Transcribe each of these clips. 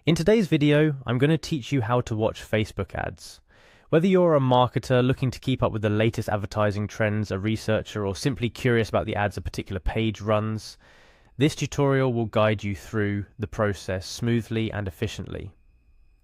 In today's video, I'm going to teach you how to watch Facebook ads. Whether you're a marketer looking to keep up with the latest advertising trends, a researcher, or simply curious about the ads a particular page runs, this tutorial will guide you through the process smoothly and efficiently.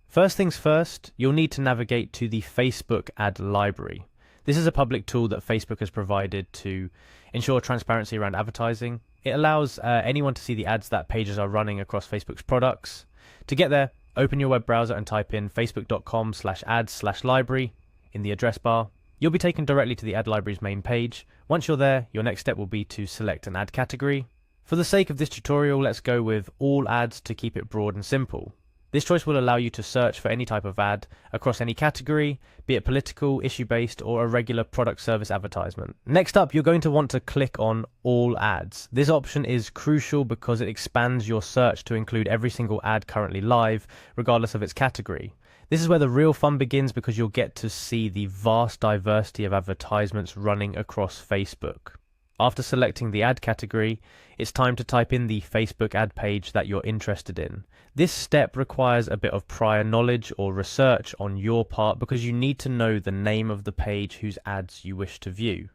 First things first, you'll need to navigate to the Facebook ad library. This is a public tool that Facebook has provided to ensure transparency around advertising. It allows anyone to see the ads that pages are running across Facebook's products. To get there, open your web browser and type in facebook.com/ads/library in the address bar. You'll be taken directly to the ad library's main page. Once you're there, your next step will be to select an ad category. For the sake of this tutorial, let's go with all ads to keep it broad and simple. This choice will allow you to search for any type of ad across any category, be it political, issue-based, or a regular product service advertisement. Next up, you're going to want to click on All Ads. This option is crucial because it expands your search to include every single ad currently live, regardless of its category. This is where the real fun begins because you'll get to see the vast diversity of advertisements running across Facebook. After selecting the ad category, it's time to type in the Facebook ad page that you're interested in. This step requires a bit of prior knowledge or research on your part because you need to know the name of the page whose ads you wish to view.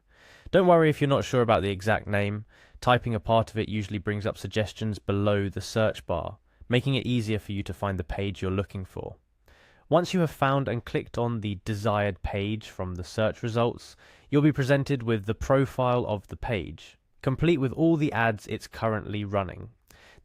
Don't worry if you're not sure about the exact name. Typing a part of it usually brings up suggestions below the search bar, making it easier for you to find the page you're looking for. Once you have found and clicked on the desired page from the search results, you'll be presented with the profile of the page, complete with all the ads it's currently running.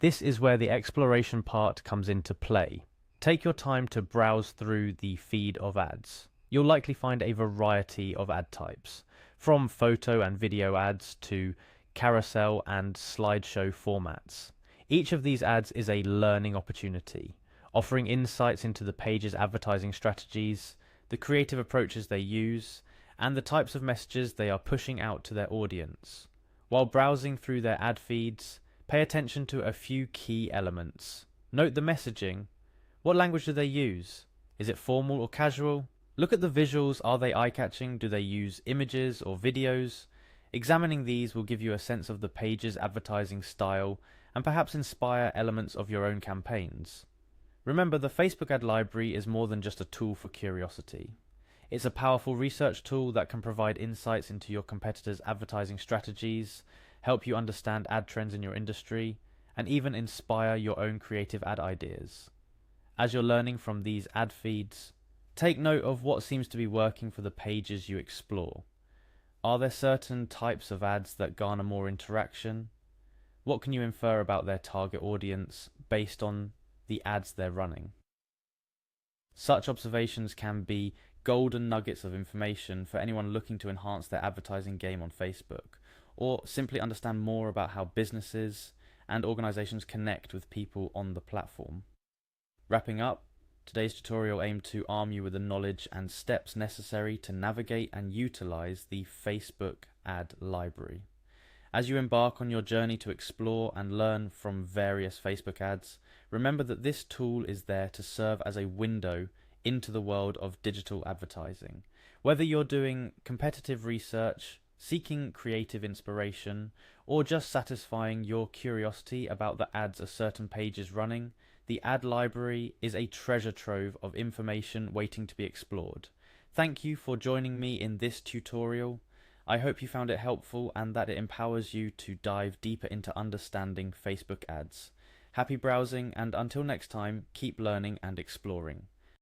This is where the exploration part comes into play. Take your time to browse through the feed of ads. You'll likely find a variety of ad types, from photo and video ads to carousel and slideshow formats. Each of these ads is a learning opportunity, offering insights into the page's advertising strategies, the creative approaches they use, and the types of messages they are pushing out to their audience. While browsing through their ad feeds, pay attention to a few key elements. Note the messaging. What language do they use? Is it formal or casual? Look at the visuals. Are they eye-catching? Do they use images or videos? Examining these will give you a sense of the page's advertising style and perhaps inspire elements of your own campaigns. Remember, the Facebook ad library is more than just a tool for curiosity. It's a powerful research tool that can provide insights into your competitors' advertising strategies, help you understand ad trends in your industry, and even inspire your own creative ad ideas. As you're learning from these ad feeds, take note of what seems to be working for the pages you explore. Are there certain types of ads that garner more interaction? What can you infer about their target audience based on the ads they're running? Such observations can be golden nuggets of information for anyone looking to enhance their advertising game on Facebook, or simply understand more about how businesses and organizations connect with people on the platform. Wrapping up, today's tutorial aimed to arm you with the knowledge and steps necessary to navigate and utilize the Facebook ad library. As you embark on your journey to explore and learn from various Facebook ads, remember that this tool is there to serve as a window into the world of digital advertising. Whether you're doing competitive research, seeking creative inspiration, or just satisfying your curiosity about the ads a certain page is running, the ad library is a treasure trove of information waiting to be explored. Thank you for joining me in this tutorial. I hope you found it helpful and that it empowers you to dive deeper into understanding Facebook ads. Happy browsing, and until next time, keep learning and exploring.